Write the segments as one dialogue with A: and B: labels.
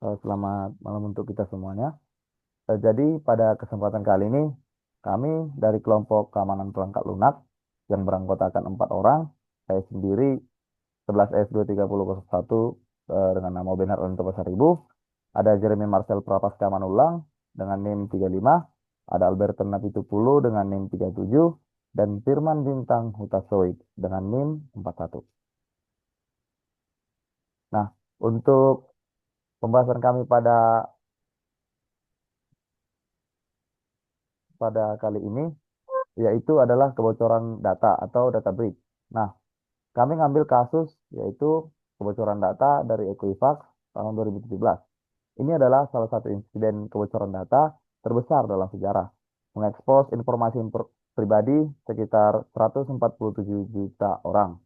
A: Selamat malam untuk kita semuanya. Jadi pada kesempatan kali ini kami dari kelompok keamanan perangkat lunak yang beranggotakan 4 orang, saya sendiri 11F23001 dengan nama Benar Alanto Pasaribu, ada Jeremy Marcel Prapaska Manulang dengan NIM 35, ada Alberto Napitupulu dengan NIM 37, dan Firman Bintang Hutasoik dengan NIM 41. Nah, untuk pembahasan kami pada pada kali ini yaitu adalah kebocoran data atau data breach. Nah, kami ngambil kasus yaitu kebocoran data dari Equifax tahun 2017. Ini adalah salah satu insiden kebocoran data terbesar dalam sejarah, mengekspos informasi pribadi sekitar 147 juta orang.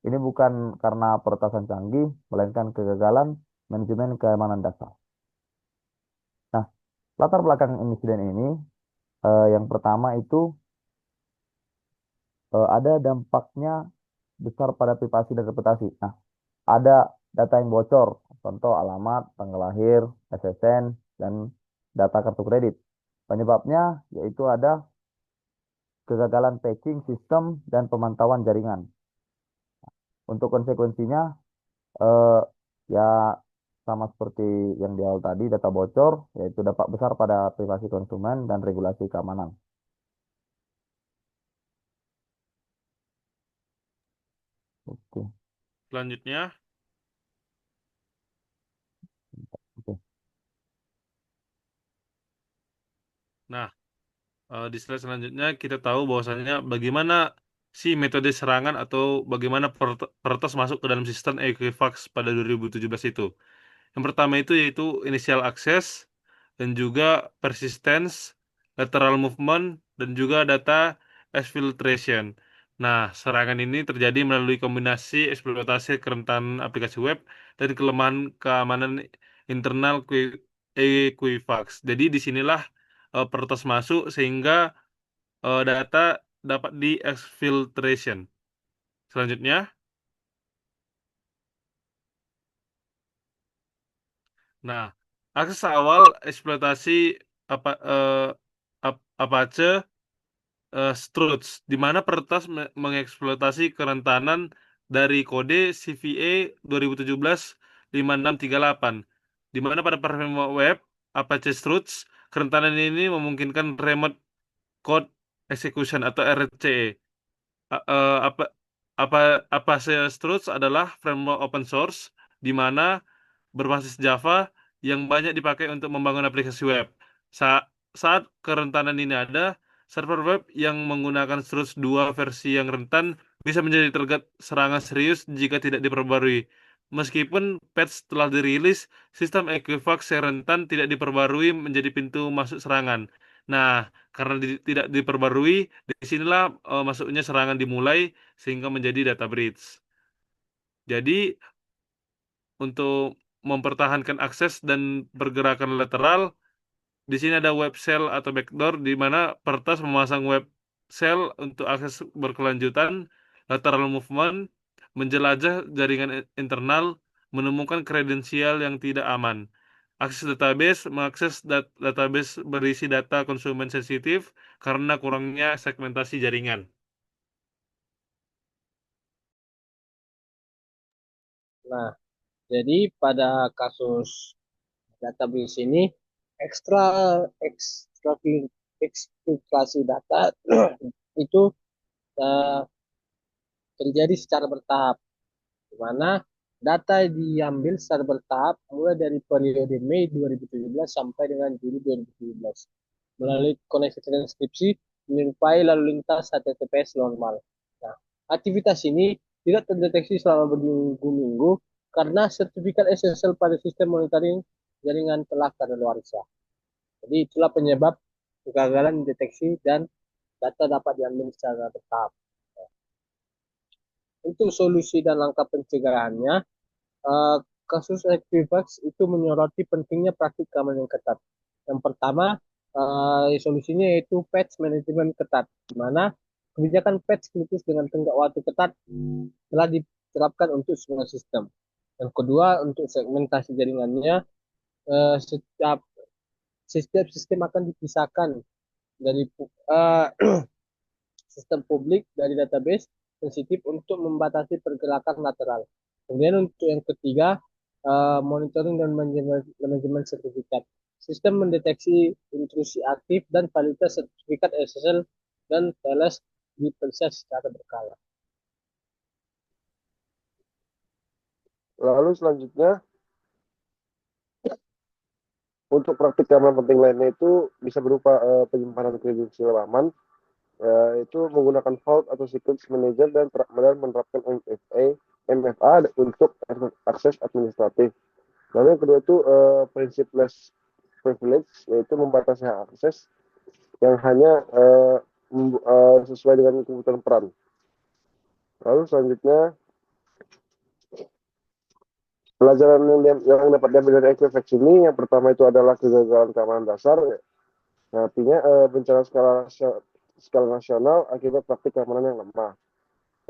A: Ini bukan karena peretasan canggih, melainkan kegagalan manajemen keamanan data. Nah, latar belakang insiden ini, yang pertama itu ada dampaknya besar pada privasi dan reputasi. Nah, ada data yang bocor, contoh alamat, tanggal lahir, SSN, dan data kartu kredit. Penyebabnya yaitu ada kegagalan patching sistem dan pemantauan jaringan. Untuk konsekuensinya, eh, ya sama seperti yang di awal tadi, data bocor, yaitu dampak besar pada privasi konsumen dan regulasi keamanan. Oke,
B: Selanjutnya,
A: oke.
B: nah, di slide selanjutnya kita tahu bahwasannya bagaimana sih metode serangan atau bagaimana peretas masuk ke dalam sistem Equifax pada 2017 itu. Yang pertama itu yaitu initial access dan juga persistence, lateral movement, dan juga data exfiltration. Nah, serangan ini terjadi melalui kombinasi eksploitasi kerentanan aplikasi web dan kelemahan keamanan internal Equifax. Jadi disinilah peretas masuk sehingga data dapat di exfiltration. Selanjutnya, nah, akses awal eksploitasi Apache Struts, di mana peretas mengeksploitasi kerentanan dari kode CVE 2017-5638, di mana pada framework web Apache Struts, kerentanan ini memungkinkan remote code execution atau RCE. A- eh, apa apa Apache Struts adalah framework open source di mana berbasis Java yang banyak dipakai untuk membangun aplikasi web. Saat kerentanan ini ada, server web yang menggunakan Struts 2 versi yang rentan bisa menjadi target serangan serius jika tidak diperbarui. Meskipun patch telah dirilis, sistem Equifax yang rentan tidak diperbarui menjadi pintu masuk serangan. Nah, karena tidak diperbarui, disinilah masuknya serangan dimulai sehingga menjadi data breach. Jadi, untuk mempertahankan akses dan pergerakan lateral, di sini ada web shell atau backdoor di mana peretas memasang web shell untuk akses berkelanjutan, lateral movement, menjelajah jaringan internal, menemukan kredensial yang tidak aman. Akses database, mengakses database berisi data konsumen sensitif karena kurangnya segmentasi jaringan.
C: Nah, jadi pada kasus database ini ekstra ekstra eksplikasi data itu eh, terjadi secara bertahap, di mana data diambil secara bertahap mulai dari periode Mei 2017 sampai dengan Juli 2017 melalui koneksi transkripsi menyerupai lalu lintas HTTPS normal. Nah, aktivitas ini tidak terdeteksi selama berminggu-minggu karena sertifikat SSL pada sistem monitoring jaringan telah kadaluarsa. Jadi itulah penyebab kegagalan deteksi dan data dapat diambil secara bertahap. Untuk solusi dan langkah pencegahannya, eh, kasus Equifax itu menyoroti pentingnya praktik keamanan yang ketat. Yang pertama, solusinya yaitu patch manajemen ketat, di mana kebijakan patch kritis dengan tenggat waktu ketat telah diterapkan untuk semua sistem. Yang kedua, untuk segmentasi jaringannya, setiap setiap sistem akan dipisahkan dari eh, sistem publik dari database sensitif untuk membatasi pergerakan lateral. Kemudian untuk yang ketiga, monitoring dan manajemen sertifikat. Sistem mendeteksi intrusi aktif dan validitas sertifikat SSL dan TLS diperiksa secara berkala.
D: Lalu selanjutnya, untuk praktik keamanan penting lainnya itu bisa berupa penyimpanan kredensial aman, itu menggunakan Vault atau Secrets Manager dan menerapkan MFA untuk akses administratif. Lalu yang kedua itu principless privilege, yaitu membatasi hak akses yang hanya sesuai dengan kebutuhan peran. Lalu selanjutnya, pelajaran yang dapat diambil dari Equifax ini, yang pertama itu adalah kegagalan keamanan dasar. Nah, artinya bencana skala nasional akibat praktik keamanan yang lemah.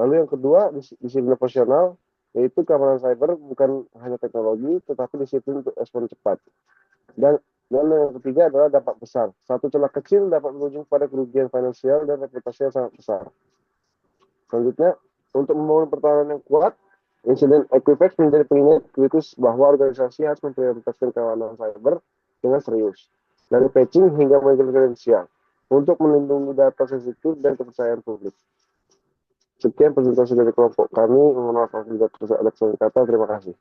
D: Lalu yang kedua, disiplin profesional, yaitu keamanan cyber bukan hanya teknologi, tetapi disiplin untuk respon cepat. Dan yang ketiga adalah dampak besar. Satu celah kecil dapat berujung pada kerugian finansial dan reputasi yang sangat besar. Selanjutnya, untuk membangun pertahanan yang kuat, insiden Equifax menjadi pengingat kritis bahwa organisasi harus memprioritaskan keamanan cyber dengan serius, dari patching hingga manajemen kredensial, untuk melindungi data sensitif dan kepercayaan publik. Sekian presentasi dari kelompok kami. Mohon maaf apabila ada kesalahan kata. Terima kasih.